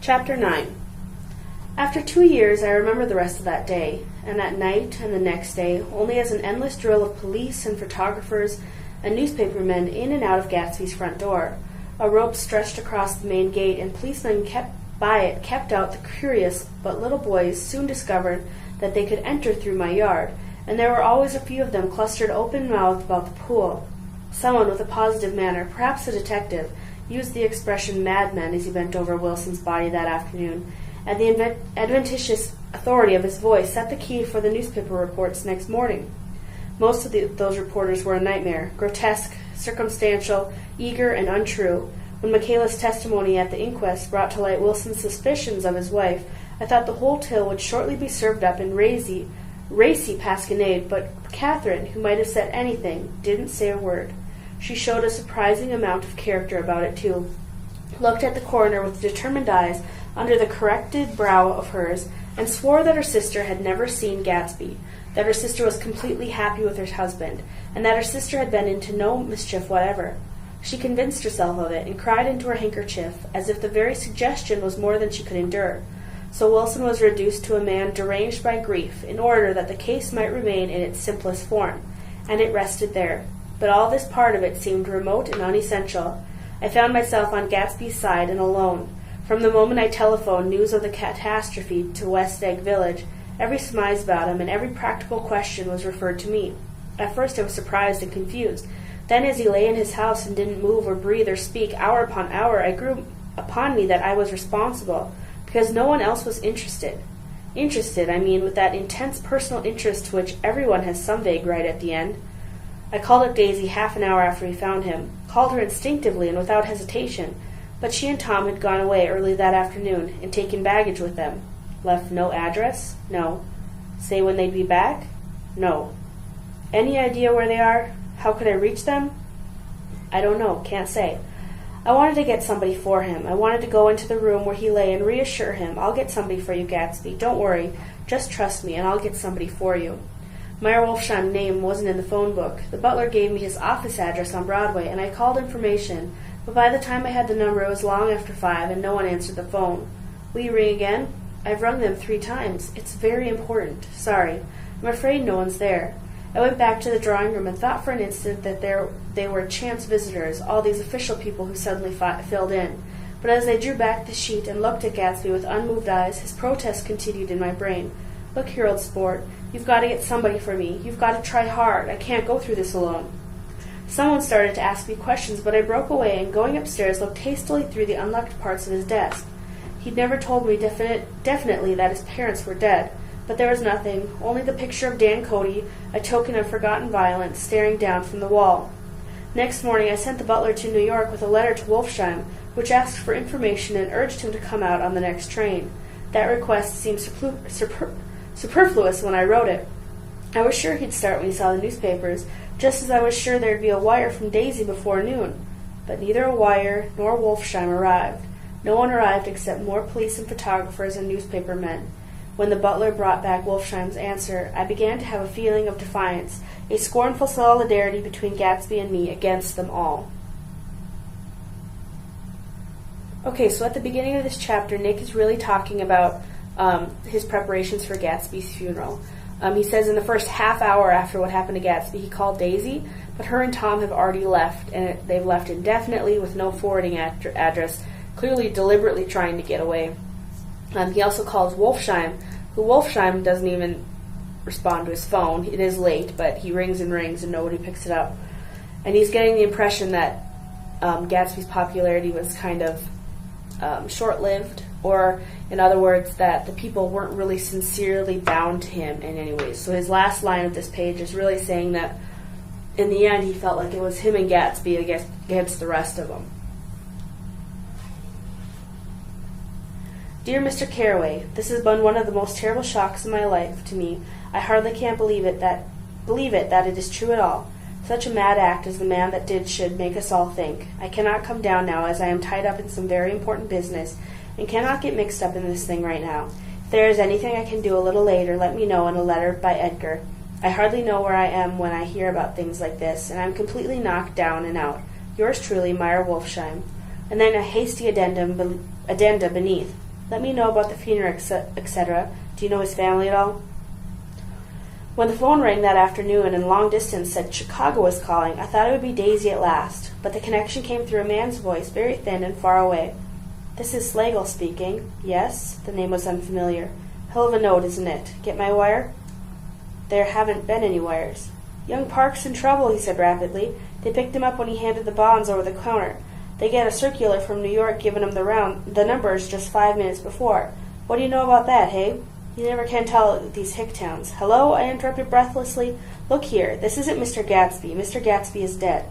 Chapter 9. After 2 years, I remember the rest of that day, and that night and the next day, only as an endless drill of police and photographers and newspapermen in and out of Gatsby's front door. A rope stretched across the main gate, and policemen kept out the curious, but little boys soon discovered that they could enter through my yard, and there were always a few of them clustered open-mouthed about the pool. Someone with a positive manner, perhaps a detective, used the expression madman as he bent over Wilson's body that afternoon, and the adventitious authority of his voice set the key for the newspaper reports next morning. Most of those reporters were a nightmare, grotesque, circumstantial, eager, and untrue. When Michaela's testimony at the inquest brought to light Wilson's suspicions of his wife, I thought the whole tale would shortly be served up in racy pasquinade, but Catherine, who might have said anything, didn't say a word. She showed a surprising amount of character about it, too. Looked at the coroner with determined eyes under the corrected brow of hers, and swore that her sister had never seen Gatsby, that her sister was completely happy with her husband, and that her sister had been into no mischief whatever. She convinced herself of it, and cried into her handkerchief, as if the very suggestion was more than she could endure. So Wilson was reduced to a man deranged by grief, in order that the case might remain in its simplest form, and it rested there. But all this part of it seemed remote and unessential. I found myself on Gatsby's side and alone. From the moment I telephoned news of the catastrophe to West Egg Village, every surmise about him and every practical question was referred to me. At first I was surprised and confused. Then, as he lay in his house and didn't move or breathe or speak, hour upon hour, it grew upon me that I was responsible, because no one else was interested. Interested, I mean, with that intense personal interest to which everyone has some vague right at the end. I called up Daisy half an hour after we found him, called her instinctively and without hesitation, but she and Tom had gone away early that afternoon and taken baggage with them. Left no address? No. Say when they'd be back? No. Any idea where they are? How could I reach them? I don't know, can't say. I wanted to get somebody for him. I wanted to go into the room where he lay and reassure him, I'll get somebody for you, Gatsby. Don't worry. Just trust me, and I'll get somebody for you. Meyer Wolfsheim's name wasn't in the phone book. The butler gave me his office address on Broadway, and I called information, but by the time I had the number, it was long after 5, and no one answered the phone. Will you ring again? I've rung them 3 times. It's very important. Sorry. I'm afraid no one's there. I went back to the drawing room and thought for an instant that they were chance visitors, all these official people who suddenly filled in. But as I drew back the sheet and looked at Gatsby with unmoved eyes, his protest continued in my brain. Look here, old sport. You've got to get somebody for me. You've got to try hard. I can't go through this alone. Someone started to ask me questions, but I broke away and, going upstairs, looked hastily through the unlocked parts of his desk. He'd never told me definitely that his parents were dead, but there was nothing, only the picture of Dan Cody, a token of forgotten violence, staring down from the wall. Next morning I sent the butler to New York with a letter to Wolfsheim, which asked for information and urged him to come out on the next train. That request seemed superfluous when I wrote it. I was sure he'd start when he saw the newspapers, just as I was sure there'd be a wire from Daisy before noon. But neither a wire nor Wolfsheim arrived. No one arrived except more police and photographers and newspaper men. When the butler brought back Wolfsheim's answer, I began to have a feeling of defiance, a scornful solidarity between Gatsby and me against them all. Okay, so at the beginning of this chapter, Nick is really talking about his preparations for Gatsby's funeral. He says in the first half hour after what happened to Gatsby, he called Daisy, but her and Tom have already left, and they've left indefinitely with no forwarding address, clearly deliberately trying to get away. He also calls Wolfsheim, who Wolfsheim doesn't even respond to his phone. It is late, but he rings and nobody picks it up. And he's getting the impression that Gatsby's popularity was kind of short-lived, or in other words, that the people weren't really sincerely bound to him in any way. So his last line of this page is really saying that in the end he felt like it was him and Gatsby against the rest of them. Dear Mr. Carraway, this has been one of the most terrible shocks of my life to me. I hardly can believe it that it is true at all. Such a mad act as the man that did should make us all think. I cannot come down now, as I am tied up in some very important business, and cannot get mixed up in this thing right now. If there is anything I can do a little later, let me know in a letter by Edgar. I hardly know where I am when I hear about things like this, and I am completely knocked down and out. Yours truly, Meyer Wolfsheim. And then a hasty addenda beneath. Let me know about the funeral, etc. Do you know his family at all? When the phone rang that afternoon and long distance said Chicago was calling, I thought it would be Daisy at last, but the connection came through a man's voice, very thin and far away. This is Slagle speaking. Yes? The name was unfamiliar. Hell of a note, isn't it? Get my wire? There haven't been any wires. Young Park's in trouble, he said rapidly. They picked him up when he handed the bonds over the counter. They get a circular from New York giving him the numbers just 5 minutes before. What do you know about that, hey? You never can tell these hick towns. Hello? I interrupted breathlessly. Look here, this isn't Mr. Gatsby. Mr. Gatsby is dead.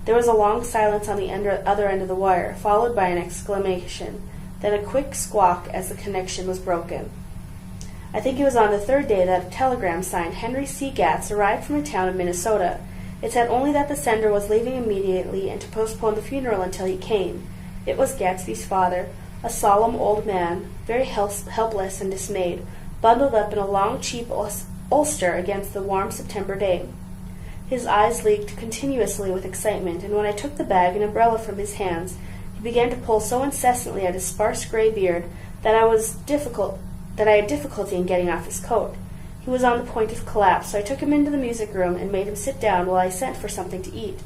There was a long silence on the other end of the wire, followed by an exclamation, then a quick squawk as the connection was broken. I think it was on the third day that a telegram signed Henry C. Gatz arrived from a town in Minnesota. It said only that the sender was leaving immediately and to postpone the funeral until he came. It was Gatsby's father, a solemn old man, very helpless and dismayed, bundled up in a long, cheap ulster against the warm September day. His eyes leaked continuously with excitement, and when I took the bag and umbrella from his hands, he began to pull so incessantly at his sparse gray beard that I had difficulty in getting off his coat. He was on the point of collapse, so I took him into the music room and made him sit down while I sent for something to eat.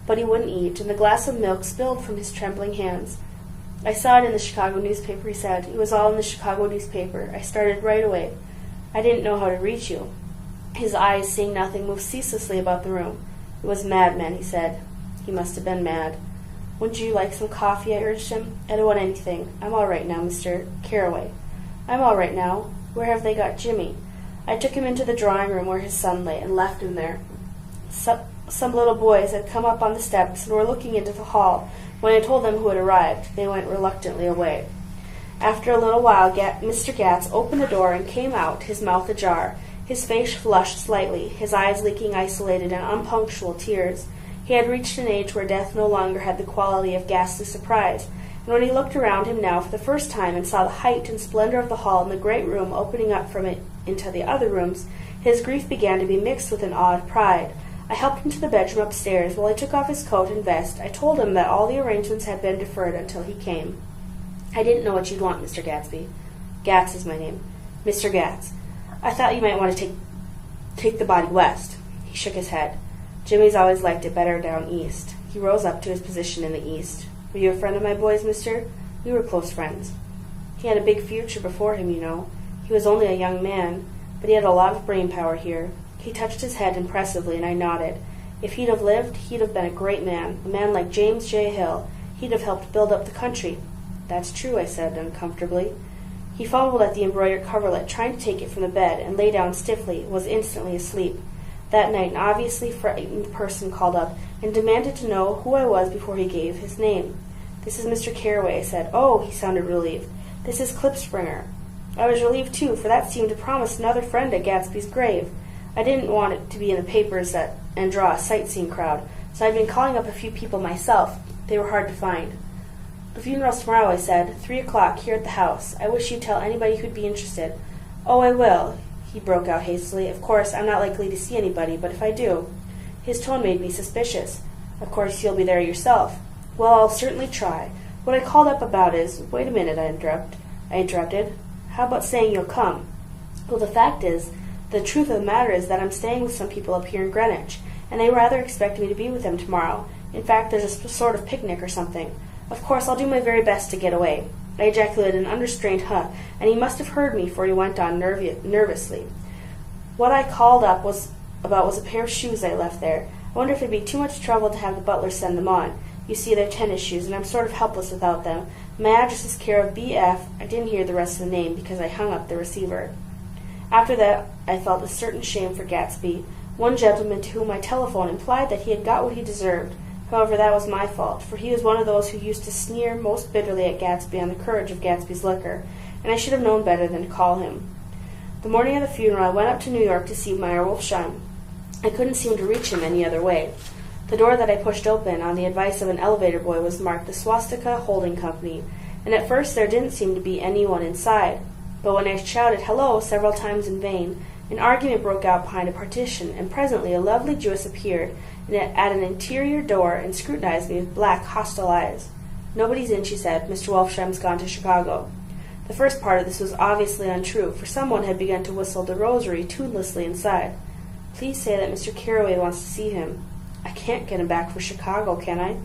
But he wouldn't eat, and the glass of milk spilled from his trembling hands. I saw it in the Chicago newspaper, he said. It was all in the Chicago newspaper. I started right away. I didn't know how to reach you. His eyes, seeing nothing, moved ceaselessly about the room. It was madman, he said. He must have been mad. Wouldn't you like some coffee? I urged him. I don't want anything. I'm all right now, Mr. Carraway. I'm all right now. Where have they got Jimmy? I took him into the drawing room where his son lay and left him there. Some little boys had come up on the steps and were looking into the hall. When I told them who had arrived, they went reluctantly away. After a little while, Mr. Gatz opened the door and came out, his mouth ajar, his face flushed slightly, his eyes leaking isolated and unpunctual tears. He had reached an age where death no longer had the quality of ghastly surprise, and when he looked around him now for the first time and saw the height and splendor of the hall and the great room opening up from it into the other rooms, his grief began to be mixed with an awed pride. I helped him to the bedroom upstairs. While he took off his coat and vest, I told him that all the arrangements had been deferred until he came. I didn't know what you'd want, Mr. Gatsby. Gatz is my name. Mr. Gatz. I thought you might want to take the body west. He shook his head. Jimmy's always liked it better down east. He rose up to his position in the east. Were you a friend of my boy's, mister? We were close friends. He had a big future before him, you know. He was only a young man, but he had a lot of brain power here. He touched his head impressively, and I nodded. If he'd have lived, he'd have been a great man, a man like James J. Hill. He'd have helped build up the country. That's true, I said uncomfortably. He fumbled at the embroidered coverlet, trying to take it from the bed, and lay down stiffly, was instantly asleep. That night, an obviously frightened person called up and demanded to know who I was before he gave his name. This is Mr. Carraway, I said. Oh, he sounded relieved. This is Klipspringer. I was relieved, too, for that seemed to promise another friend at Gatsby's grave. I didn't want it to be in the papers and draw a sightseeing crowd, so I'd been calling up a few people myself. They were hard to find. The funeral's tomorrow, I said. 3 o'clock, here at the house. I wish you'd tell anybody who'd be interested. Oh, I will, he broke out hastily. Of course, I'm not likely to see anybody, but if I do. His tone made me suspicious. Of course, you'll be there yourself. Well, I'll certainly try. What I called up about is— Wait a minute, I interrupted. How about saying you'll come? Well, the fact is, the truth of the matter is that I'm staying with some people up here in Greenwich, and they rather expect me to be with them tomorrow. In fact, there's a sort of picnic or something. Of course, I'll do my very best to get away. I ejaculated an unrestrained huh, and he must have heard me, for he went on nervously. What I called up was a pair of shoes I left there. I wonder if it'd be too much trouble to have the butler send them on. You see, they're tennis shoes, and I'm sort of helpless without them. My address is care of B.F. I didn't hear the rest of the name because I hung up the receiver. After that, I felt a certain shame for Gatsby. One gentleman to whom I telephoned implied that he had got what he deserved. However, that was my fault, for he was one of those who used to sneer most bitterly at Gatsby on the courage of Gatsby's liquor, and I should have known better than to call him. The morning of the funeral, I went up to New York to see Meyer Wolfsheim. I couldn't seem to reach him any other way. The door that I pushed open, on the advice of an elevator boy, was marked the Swastika Holding Company, and at first there didn't seem to be anyone inside. But when I shouted hello several times in vain, an argument broke out behind a partition, and presently a lovely Jewess appeared at an interior door and scrutinized me with black, hostile eyes. Nobody's in, she said. Mr. Wolfsheim's gone to Chicago. The first part of this was obviously untrue, for someone had begun to whistle the rosary tunelessly inside. Please say that Mr. Carroway wants to see him. I can't get him back for Chicago, can I?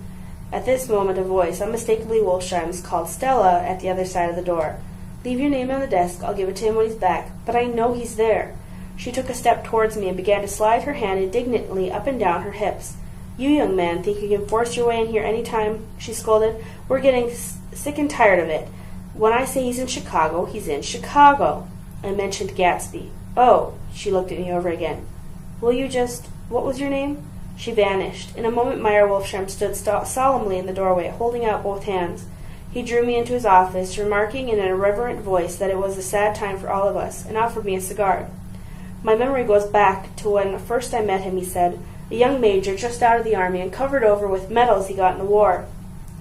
At this moment a voice, unmistakably Wolfsheim's, called Stella at the other side of the door. Leave your name on the desk. I'll give it to him when he's back. But I know he's there. She took a step towards me and began to slide her hand indignantly up and down her hips. You young man think you can force your way in here any time? She scolded. We're getting sick and tired of it. When I say he's in Chicago, he's in Chicago. I mentioned Gatsby. Oh, she looked at me over again. Will you just... What was your name? She vanished. In a moment Meyer Wolfsheim stood solemnly in the doorway, holding out both hands. He drew me into his office, remarking in an irreverent voice that it was a sad time for all of us, and offered me a cigar. My memory goes back to when first I met him, he said, a young major just out of the army and covered over with medals he got in the war.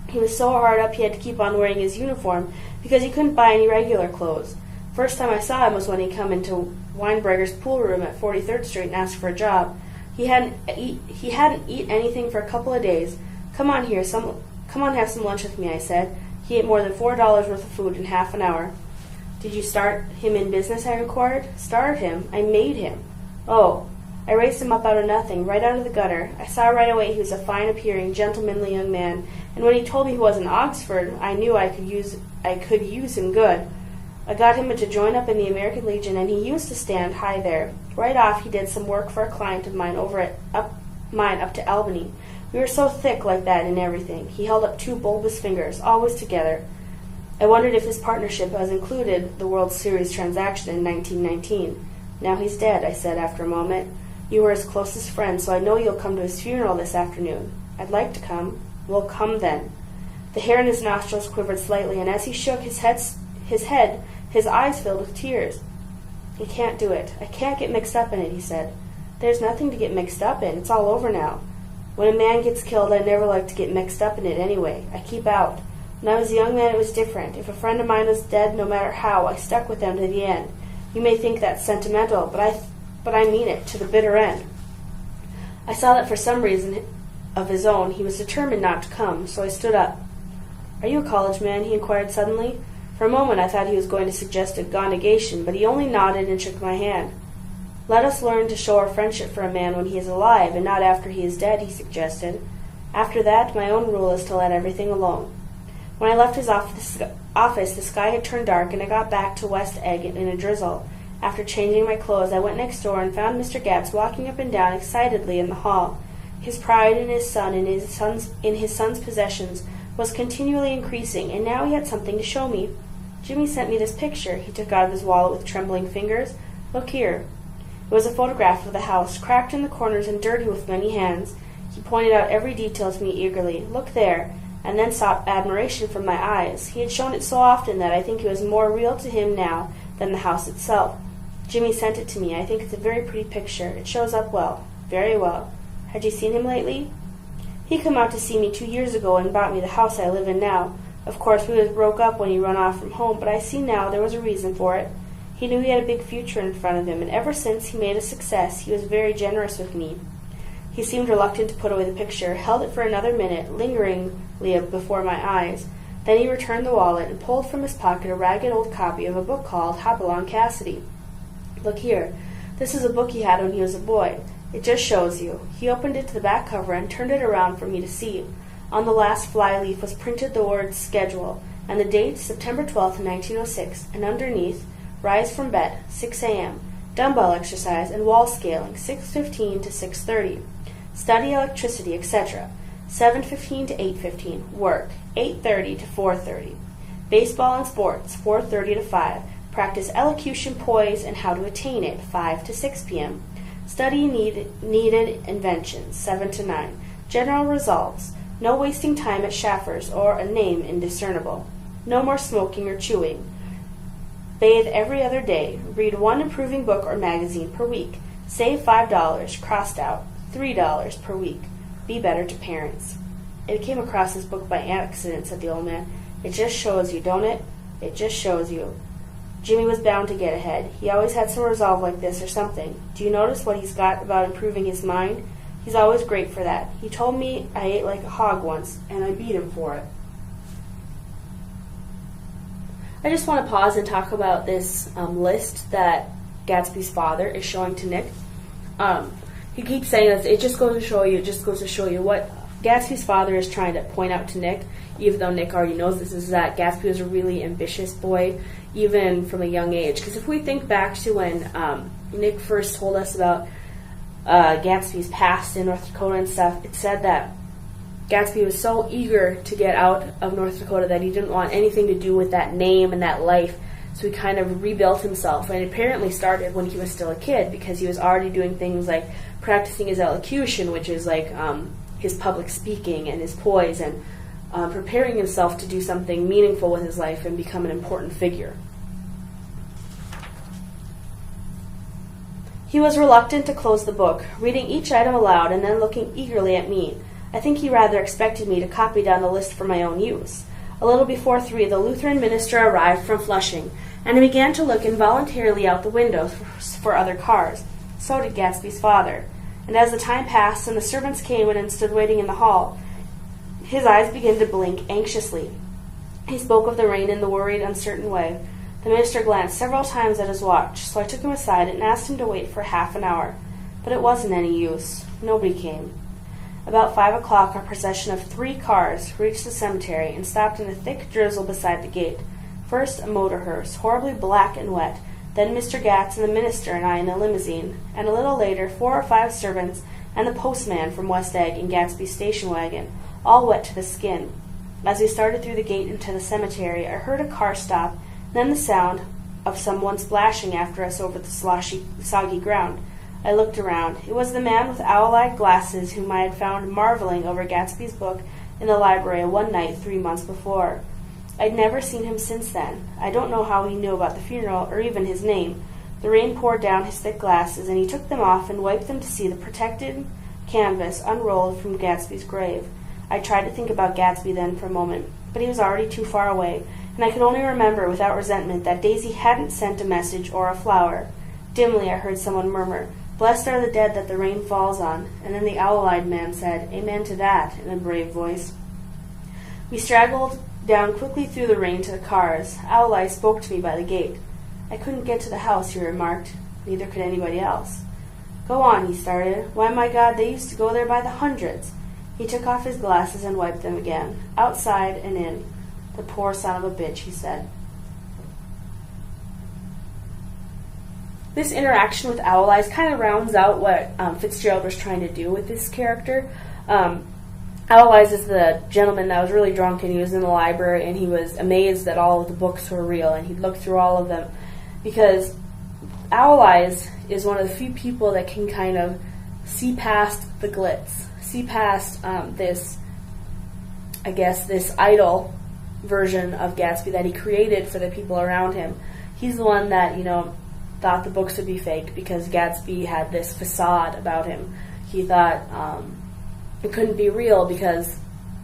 He was so hard up he had to keep on wearing his uniform because he couldn't buy any regular clothes. First time I saw him was when he come into Weinberger's pool room at 43rd Street and asked for a job. He hadn't eat anything for a couple of days. Come on have some lunch with me, I said. He ate more than $4 worth of food in half an hour. Did you start him in business, I inquired. Start him? I made him. Oh, I raised him up out of nothing, right out of the gutter. I saw right away he was a fine-appearing, gentlemanly young man, and when he told me he was in Oxford, I knew I could use him good. I got him to join up in the American Legion, and he used to stand high there. Right off, he did some work for a client of mine up to Albany. We were so thick like that in everything. He held up two bulbous fingers, always together. I wondered if his partnership has included the World Series transaction in 1919. Now he's dead, I said after a moment. You were his closest friend, so I know you'll come to his funeral this afternoon. I'd like to come. We'll come then. The hair in his nostrils quivered slightly, and as he shook his head, his eyes filled with tears. I can't do it. I can't get mixed up in it, he said. There's nothing to get mixed up in. It's all over now. When a man gets killed, I never like to get mixed up in it anyway. I keep out. When I was a young man, it was different. If a friend of mine was dead, no matter how, I stuck with them to the end. You may think that's sentimental, but I mean it, to the bitter end. I saw that for some reason of his own, he was determined not to come, so I stood up. Are you a college man? He inquired suddenly. For a moment I thought he was going to suggest a negation, but he only nodded and shook my hand. Let us learn to show our friendship for a man when he is alive, and not after he is dead, he suggested. After that, my own rule is to let everything alone. When I left his office, the sky had turned dark, and I got back to West Egg in a drizzle. After changing my clothes, I went next door and found Mr. Gatz walking up and down excitedly in the hall. His pride in his son and in his son's possessions was continually increasing, and now he had something to show me. Jimmy sent me this picture, he took out of his wallet with trembling fingers. Look here. It was a photograph of the house, cracked in the corners and dirty with many hands. He pointed out every detail to me eagerly. Look there, and then sought admiration from my eyes. He had shown it so often that I think it was more real to him now than the house itself. Jimmy sent it to me. I think it's a very pretty picture. It shows up well. Very well. Had you seen him lately? He come out to see me 2 years ago and bought me the house I live in now. Of course, we was broke up when he run off from home, but I see now there was a reason for it. He knew he had a big future in front of him, and ever since he made a success, he was very generous with me. He seemed reluctant to put away the picture, held it for another minute, lingeringly before my eyes. Then he returned the wallet and pulled from his pocket a ragged old copy of a book called Hopalong Cassidy. Look here. This is a book he had when he was a boy. It just shows you. He opened it to the back cover and turned it around for me to see. On the last fly-leaf was printed the word schedule, and the date, September 12th, 1906, and underneath, rise from bed, 6 a.m., dumbbell exercise and wall scaling, 6:15 to 6:30, study electricity, etc., 7:15 to 8:15, work, 8:30 to 4:30, baseball and sports, 4:30 to 5, practice elocution, poise, and how to attain it, 5 to 6 p.m., study needed inventions, 7 to 9, general results, no wasting time at Schaffer's or a name indiscernible, no more smoking or chewing, bathe every other day, read one improving book or magazine per week, save $5, crossed out, $3 per week, be better to parents. I came across this book by accident, said the old man. It just shows you, don't it? It just shows you. Jimmy was bound to get ahead. He always had some resolve like this or something. Do you notice what he's got about improving his mind? He's always great for that. He told me I ate like a hog once, and I beat him for it. I just want to pause and talk about this list that Gatsby's father is showing to Nick. He keeps saying that it just goes to show you what Gatsby's father is trying to point out to Nick, even though Nick already knows this, is that Gatsby was a really ambitious boy, even from a young age. Because if we think back to when Nick first told us about Gatsby's past in North Dakota and stuff, it said that Gatsby was so eager to get out of North Dakota that he didn't want anything to do with that name and that life. So he kind of rebuilt himself, and it apparently started when he was still a kid, because he was already doing things like practicing his elocution, which is like his public speaking and his poise, and preparing himself to do something meaningful with his life and become an important figure. He was reluctant to close the book, reading each item aloud and then looking eagerly at me. I think he rather expected me to copy down the list for my own use. A little before 3, the Lutheran minister arrived from Flushing, and I began to look involuntarily out the window for other cars. So did Gatsby's father. And as the time passed and the servants came in and stood waiting in the hall, his eyes began to blink anxiously. He spoke of the rain in the worried, uncertain way. The minister glanced several times at his watch, so I took him aside and asked him to wait for half an hour. But it wasn't any use. Nobody came. About 5 o'clock, our procession of 3 cars reached the cemetery and stopped in a thick drizzle beside the gate. First, a motor hearse, horribly black and wet, then Mr. Gatz and the minister and I in a limousine, and a little later 4 or 5 servants and the postman from West Egg in Gatsby's station wagon, all wet to the skin. As we started through the gate into the cemetery, I heard a car stop, then the sound of someone splashing after us over the soggy ground. I looked around. It was the man with owl-eyed glasses whom I had found marveling over Gatsby's book in the library one night 3 months before. I'd never seen him since then. I don't know how he knew about the funeral or even his name. The rain poured down his thick glasses, and he took them off and wiped them to see the protected canvas unrolled from Gatsby's grave. I tried to think about Gatsby then for a moment, but he was already too far away, and I could only remember without resentment that Daisy hadn't sent a message or a flower. Dimly I heard someone murmur, "Blessed are the dead that the rain falls on," and then the owl-eyed man said, "Amen to that," in a brave voice. We straggled down quickly through the rain to the cars. Owl-Eye spoke to me by the gate. "I couldn't get to the house," he remarked. Neither could anybody else. "Go on," he started. "Why, my God, they used to go there by the hundreds." He took off his glasses and wiped them again. "Outside and in. The poor son of a bitch," he said. This interaction with Owl Eyes kind of rounds out what Fitzgerald was trying to do with this character. Owl Eyes is the gentleman that was really drunk, and he was in the library, and he was amazed that all of the books were real, and he'd look through all of them, because Owl Eyes is one of the few people that can kind of see past the glitz, see past this idol version of Gatsby that he created for the people around him. He's the one that, thought the books would be fake because Gatsby had this facade about him. He thought it couldn't be real because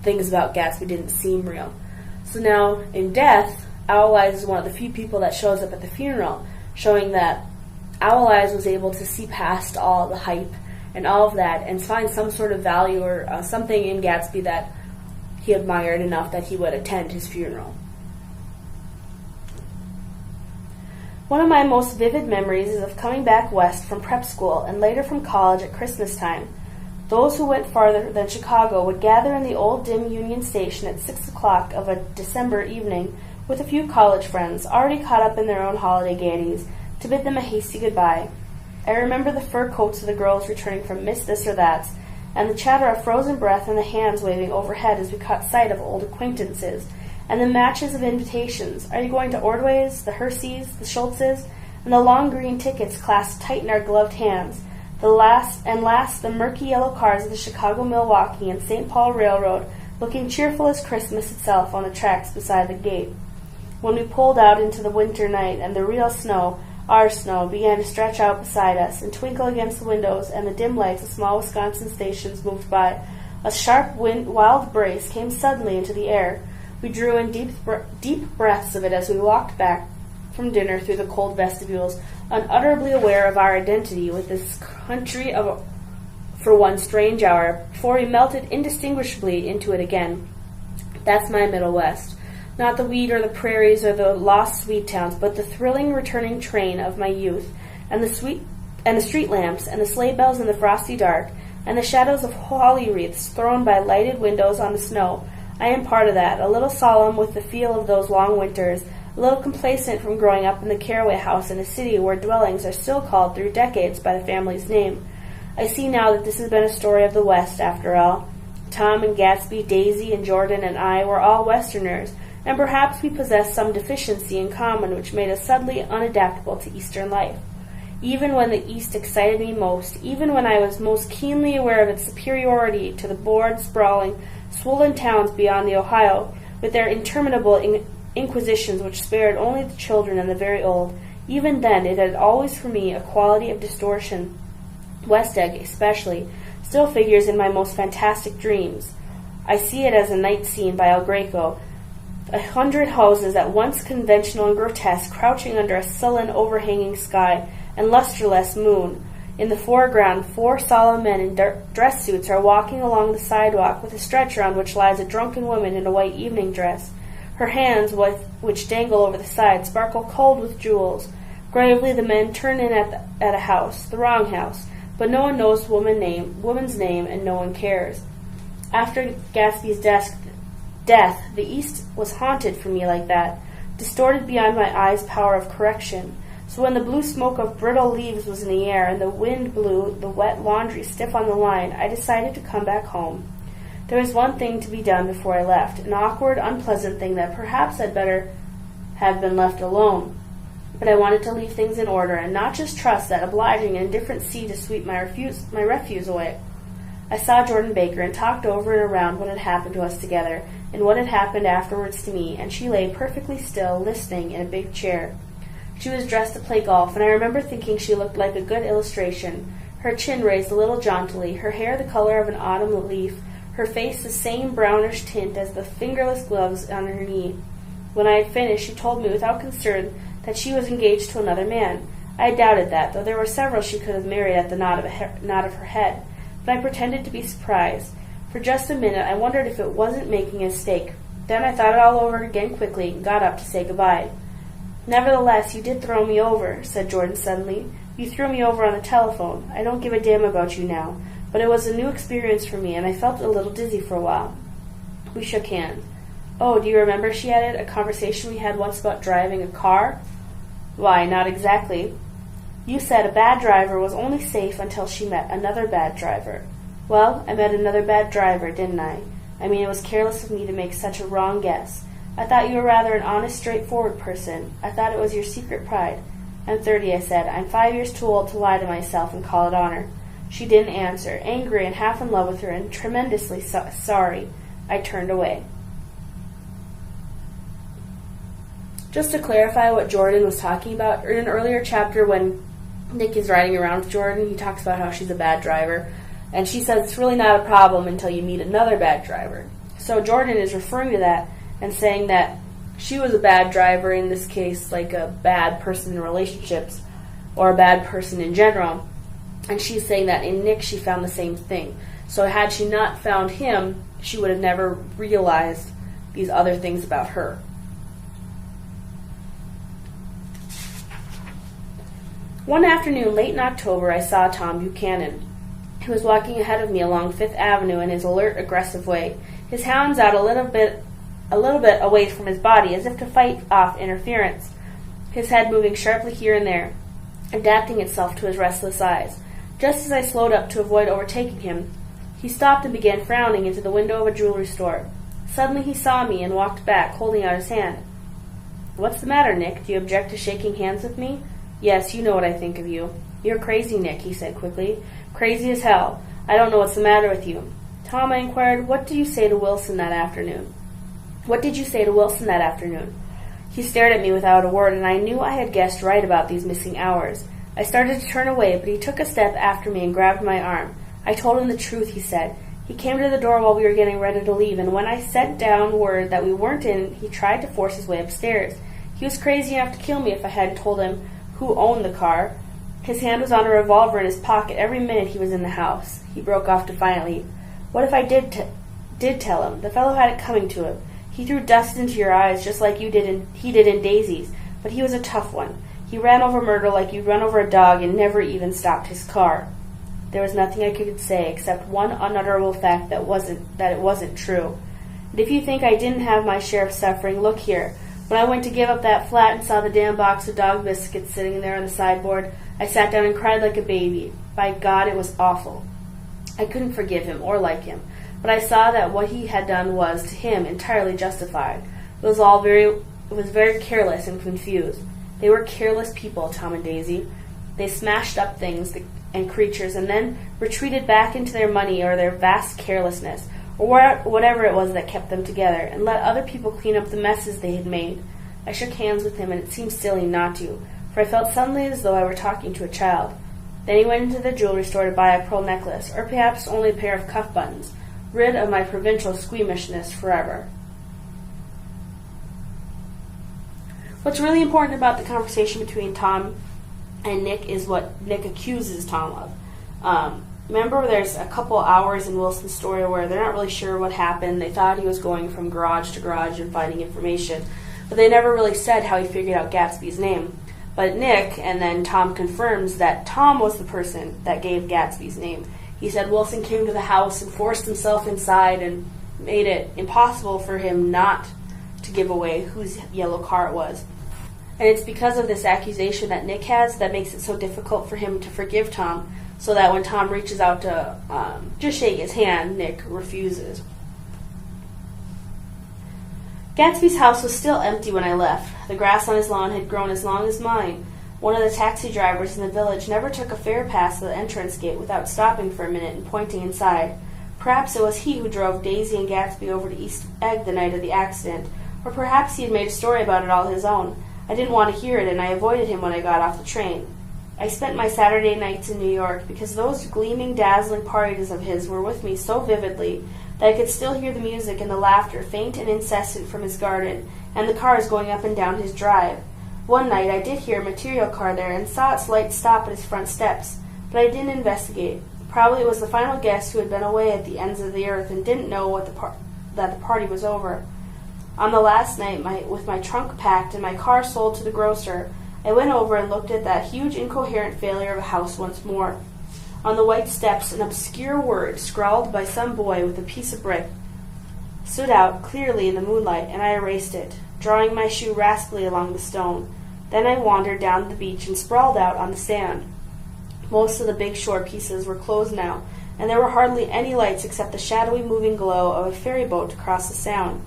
things about Gatsby didn't seem real. So now, in death, Owl Eyes is one of the few people that shows up at the funeral, showing that Owl Eyes was able to see past all the hype and all of that and find some sort of value or something in Gatsby that he admired enough that he would attend his funeral. One of my most vivid memories is of coming back west from prep school and later from college at Christmas time. Those who went farther than Chicago would gather in the old dim Union Station at 6 o'clock of a December evening with a few college friends already caught up in their own holiday gaieties to bid them a hasty goodbye. I remember the fur coats of the girls returning from Miss This or That's, and the chatter of frozen breath and the hands waving overhead as we caught sight of old acquaintances, and the matches of invitations. Are you going to Ordway's, the Herseys, the Schultzes, and the long green tickets clasped tight in our gloved hands, the murky yellow cars of the Chicago, Milwaukee, and St. Paul Railroad looking cheerful as Christmas itself on the tracks beside the gate. When we pulled out into the winter night and the real snow, our snow, began to stretch out beside us and twinkle against the windows, and the dim lights of small Wisconsin stations moved by, a sharp wild breeze came suddenly into the air. We drew in deep breaths of it as we walked back from dinner through the cold vestibules, unutterably aware of our identity with this country for one strange hour, before we melted indistinguishably into it again. That's my Middle West. Not the wheat or the prairies or the lost sweet towns, but the thrilling returning train of my youth, and the street lamps, and the sleigh bells in the frosty dark, and the shadows of holly wreaths thrown by lighted windows on the snow. I am part of that, a little solemn with the feel of those long winters, a little complacent from growing up in the Caraway house in a city where dwellings are still called through decades by the family's name. I see now that this has been a story of the West, after all. Tom and Gatsby, Daisy and Jordan and I were all Westerners, and perhaps we possessed some deficiency in common which made us suddenly unadaptable to Eastern life. Even when the East excited me most, even when I was most keenly aware of its superiority to the bored, sprawling, swollen towns beyond the Ohio, with their interminable inquisitions which spared only the children and the very old, even then it had always for me a quality of distortion. West Egg, especially, still figures in my most fantastic dreams. I see it as a night scene by El Greco, 100 houses at once conventional and grotesque, crouching under a sullen, overhanging sky and lustreless moon. In the foreground, 4 solemn men in dress suits are walking along the sidewalk with a stretcher on which lies a drunken woman in a white evening dress. Her hands, which dangle over the side, sparkle cold with jewels. Gravely the men turn in at a house, the wrong house, but no one knows the woman's name, and no one cares. After Gatsby's death, the East was haunted for me like that, distorted beyond my eyes' power of correction. So when the blue smoke of brittle leaves was in the air, and the wind blew the wet laundry stiff on the line, I decided to come back home. There was one thing to be done before I left, an awkward, unpleasant thing that perhaps I'd better have been left alone. But I wanted to leave things in order, and not just trust that obliging and indifferent sea to sweep my refuse away. I saw Jordan Baker and talked over and around what had happened to us together, and what had happened afterwards to me, and she lay perfectly still, listening in a big chair. She was dressed to play golf, and I remember thinking she looked like a good illustration, her chin raised a little jauntily, her hair the color of an autumn leaf, her face the same brownish tint as the fingerless gloves on her knee. When I had finished, she told me without concern that she was engaged to another man. I doubted that, though there were several she could have married at the nod of her head, but I pretended to be surprised. For just a minute I wondered if it wasn't making a mistake. Then I thought it all over again quickly and got up to say goodbye. "Nevertheless, you did throw me over," said Jordan suddenly. "You threw me over on the telephone. I don't give a damn about you now, but it was a new experience for me, and I felt a little dizzy for a while." We shook hands. "Oh, do you remember," she added, "a conversation we had once about driving a car?" "Why, not exactly." "You said a bad driver was only safe until she met another bad driver." "Well, I met another bad driver, didn't I? I mean, it was careless of me to make such a wrong guess. I thought you were rather an honest, straightforward person. I thought it was your secret pride." "I'm 30, I said. "I'm 5 years too old to lie to myself and call it honor." She didn't answer, angry and half in love with her and tremendously sorry. I turned away. Just to clarify what Jordan was talking about, in an earlier chapter when Nick is riding around with Jordan, he talks about how she's a bad driver, and she says it's really not a problem until you meet another bad driver. So Jordan is referring to that and saying that she was a bad driver in this case, like a bad person in relationships, or a bad person in general. And she's saying that in Nick she found the same thing. So had she not found him, she would have never realized these other things about her. One afternoon late in October, I saw Tom Buchanan. He was walking ahead of me along Fifth Avenue in his alert, aggressive way, his hounds out a little bit away from his body, as if to fight off interference, his head moving sharply here and there, adapting itself to his restless eyes. Just as I slowed up to avoid overtaking him, he stopped and began frowning into the window of a jewelry store. Suddenly he saw me and walked back, holding out his hand. "What's the matter, Nick? Do you object to shaking hands with me?" "Yes, you know what I think of you." "You're crazy, Nick," he said quickly. "Crazy as hell. I don't know what's the matter with you." "Tom," I inquired, what did you say to Wilson that afternoon?" He stared at me without a word, and I knew I had guessed right about these missing hours. I started to turn away, but he took a step after me and grabbed my arm. "I told him the truth," he said. "He came to the door while we were getting ready to leave, and when I sent down word that we weren't in, he tried to force his way upstairs. He was crazy enough to kill me if I hadn't told him who owned the car. His hand was on a revolver in his pocket every minute he was in the house." He broke off defiantly. "What if I did tell him? The fellow had it coming to him. He threw dust into your eyes just like he did in Daisy's, but he was a tough one. He ran over Myrtle like you'd run over a dog and never even stopped his car. There was nothing I could say except one unutterable fact that it wasn't true. And if you think I didn't have my share of suffering, look here. When I went to give up that flat and saw the damn box of dog biscuits sitting there on the sideboard, I sat down and cried like a baby. By God, it was awful. I couldn't forgive him or like him, but I saw that what he had done was, to him, entirely justified. It was very careless and confused. They were careless people, Tom and Daisy. They smashed up things and creatures and then retreated back into their money or their vast carelessness, or whatever it was that kept them together, and let other people clean up the messes they had made. I shook hands with him, and it seemed silly not to, for I felt suddenly as though I were talking to a child. Then he went into the jewelry store to buy a pearl necklace, or perhaps only a pair of cuff buttons, rid of my provincial squeamishness forever. What's really important about the conversation between Tom and Nick is what Nick accuses Tom of. Remember, there's a couple hours in Wilson's story where they're not really sure what happened. They thought he was going from garage to garage and finding information, but they never really said how he figured out Gatsby's name. But Nick, and then Tom, confirms that Tom was the person that gave Gatsby's name. He said Wilson came to the house and forced himself inside and made it impossible for him not to give away whose yellow car it was. And it's because of this accusation that Nick has that makes it so difficult for him to forgive Tom, so that when Tom reaches out to just shake his hand, Nick refuses. Gatsby's house was still empty when I left. The grass on his lawn had grown as long as mine. One of the taxi drivers in the village never took a fare past the entrance gate without stopping for a minute and pointing inside. Perhaps it was he who drove Daisy and Gatsby over to East Egg the night of the accident, or perhaps he had made a story about it all his own. I didn't want to hear it, and I avoided him when I got off the train. I spent my Saturday nights in New York because those gleaming, dazzling parties of his were with me so vividly that I could still hear the music and the laughter, faint and incessant, from his garden, and the cars going up and down his drive. One night I did hear a material car there and saw its light stop at his front steps, but I didn't investigate. Probably it was the final guest who had been away at the ends of the earth and didn't know that the party was over. On the last night, with my trunk packed and my car sold to the grocer, I went over and looked at that huge incoherent failure of a house once more. On the white steps, an obscure word, scrawled by some boy with a piece of brick, stood out clearly in the moonlight, and I erased it, drawing my shoe raspily along the stone. Then I wandered down the beach and sprawled out on the sand. Most of the big shore pieces were closed now, and there were hardly any lights except the shadowy moving glow of a ferry boat across the sound.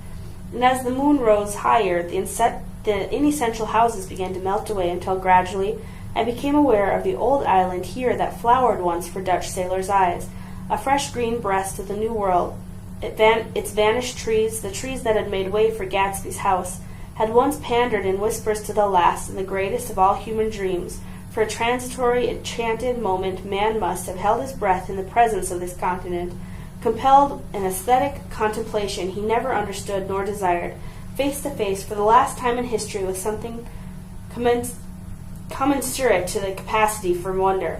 And as the moon rose higher, the inessential houses began to melt away until gradually I became aware of the old island here that flowered once for Dutch sailors' eyes, a fresh green breast of the New World. Its vanished trees, the trees that had made way for Gatsby's house, had once pandered in whispers to the last and the greatest of all human dreams. For a transitory, enchanted moment, man must have held his breath in the presence of this continent, compelled an aesthetic contemplation he never understood nor desired, face to face for the last time in history with something commensurate to the capacity for wonder.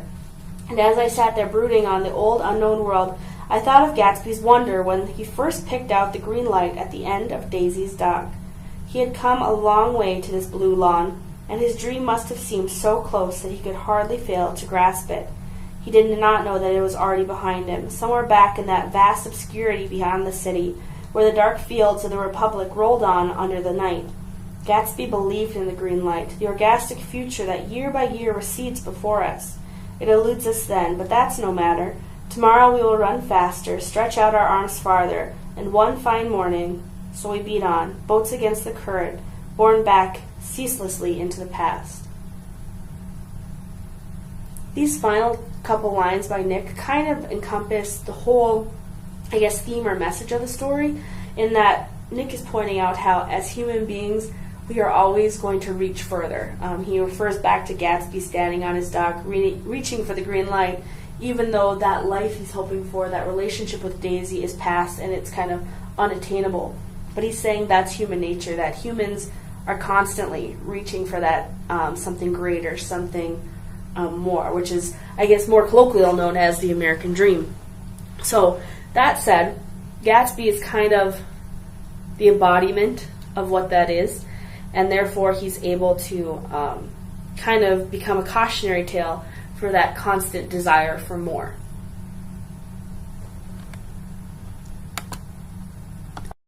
And as I sat there brooding on the old unknown world, I thought of Gatsby's wonder when he first picked out the green light at the end of Daisy's dock. He had come a long way to this blue lawn, and his dream must have seemed so close that he could hardly fail to grasp it. He did not know that it was already behind him, somewhere back in that vast obscurity beyond the city, where the dark fields of the Republic rolled on under the night. Gatsby believed in the green light, the orgastic future that year by year recedes before us. It eludes us then, but that's no matter. Tomorrow we will run faster, stretch out our arms farther, and one fine morning, so we beat on, boats against the current, borne back ceaselessly into the past. These final couple lines by Nick kind of encompass the whole, theme or message of the story, in that Nick is pointing out how, as human beings, we are always going to reach further. He refers back to Gatsby standing on his dock, reaching for the green light, even though that life he's hoping for, that relationship with Daisy, is past and it's kind of unattainable. But he's saying that's human nature, that humans are constantly reaching for that something greater, something more, which is, more colloquially known as the American dream. So, that said, Gatsby is kind of the embodiment of what that is, and therefore he's able to kind of become a cautionary tale for that constant desire for more.